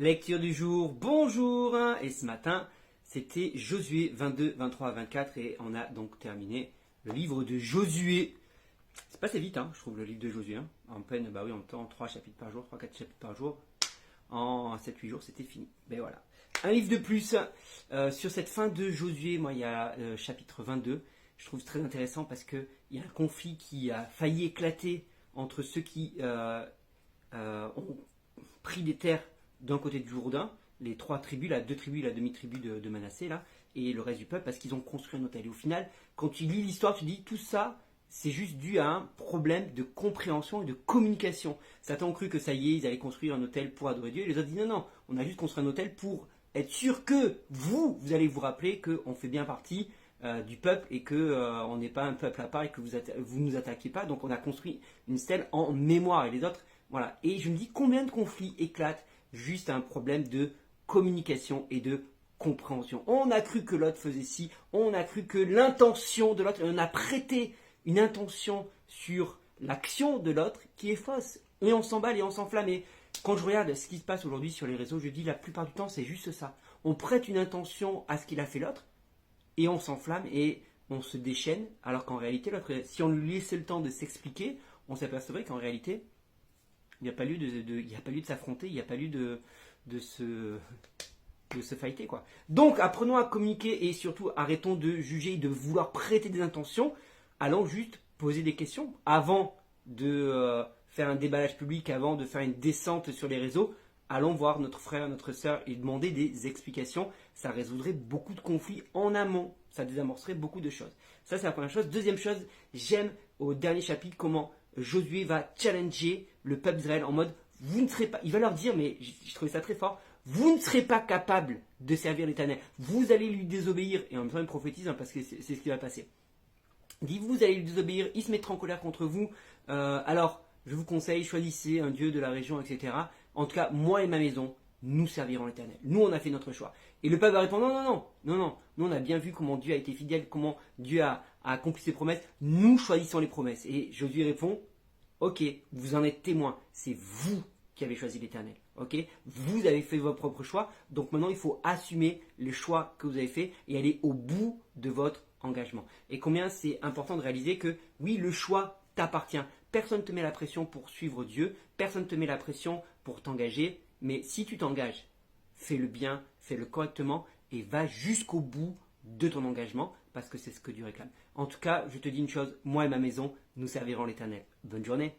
Lecture du jour, bonjour. Et ce matin, c'était Josué 22, 23 à 24 et on a donc terminé le livre de Josué. C'est passé vite, je trouve, le livre de Josué. En peine, en même temps, 3 chapitres par jour, 3-4 chapitres par jour. En 7-8 jours, c'était fini. Ben voilà. Un livre de plus. Sur cette fin de Josué, moi, il y a chapitre 22. Je trouve très intéressant parce qu'il y a un conflit qui a failli éclater entre ceux qui ont pris des terres d'un côté du Jourdain, les 3 tribus, la 2 tribus, la demi-tribu de Manassé, là, et le reste du peuple, parce qu'ils ont construit un hôtel. Et au final, quand tu lis l'histoire, tu dis tout ça, c'est juste dû à un problème de compréhension et de communication. Certains ont cru que ça y est, ils allaient construire un hôtel pour adorer Dieu, et les autres disent non, non, on a juste construit un hôtel pour être sûr que vous allez vous rappeler qu'on fait bien partie du peuple et qu'on n'est pas un peuple à part et que vous nous attaquez pas. Donc on a construit une stèle en mémoire. Et les autres, voilà. Et je me dis combien de conflits éclatent juste à un problème de communication et de compréhension. On a cru que l'autre faisait ci, on a cru que l'intention de l'autre, on a prêté une intention sur l'action de l'autre qui est fausse. Et on s'emballe et on s'enflamme. Et quand je regarde ce qui se passe aujourd'hui sur les réseaux, je dis la plupart du temps c'est juste ça. On prête une intention à ce qu'il a fait l'autre et on s'enflamme et on se déchaîne, alors qu'en réalité, l'autre, si on lui laissait le temps de s'expliquer, on s'apercevrait qu'en réalité, il n'y a pas lieu de s'affronter, il n'y a pas lieu de se fighter, quoi. Donc, apprenons à communiquer et surtout arrêtons de juger et de vouloir prêter des intentions. Allons juste poser des questions avant de faire un déballage public, avant de faire une descente sur les réseaux. Allons voir notre frère, notre soeur et demander des explications. Ça résoudrait beaucoup de conflits en amont. Ça désamorcerait beaucoup de choses. Ça, c'est la première chose. Deuxième chose, j'aime au dernier chapitre comment Josué va challenger le peuple d'Israël en mode, vous ne serez pas, il va leur dire, mais je trouvais ça très fort, vous ne serez pas capable de servir l'Éternel. Vous allez lui désobéir. Et en même temps, il prophétise parce que c'est ce qui va passer. Il dit, vous allez lui désobéir, il se mettra en colère contre vous. Alors, je vous conseille, choisissez un dieu de la région, etc. En tout cas, moi et ma maison, nous servirons l'Éternel. Nous, on a fait notre choix. Et le peuple va répondre, non. Nous, on a bien vu comment Dieu a été fidèle, comment Dieu a accompli ses promesses. Nous choisissons les promesses. Et Josué répond, ok, vous en êtes témoin. C'est vous qui avez choisi l'Éternel. Ok, vous avez fait votre propre choix. Donc maintenant, il faut assumer les choix que vous avez faits et aller au bout de votre engagement. Et combien c'est important de réaliser que oui, le choix t'appartient. Personne ne te met la pression pour suivre Dieu. Personne ne te met la pression pour t'engager. Mais si tu t'engages, fais-le bien, fais-le correctement et va jusqu'au bout de ton engagement parce que c'est ce que Dieu réclame. En tout cas, je te dis une chose, moi et ma maison, nous servirons l'Éternel. Bonne journée.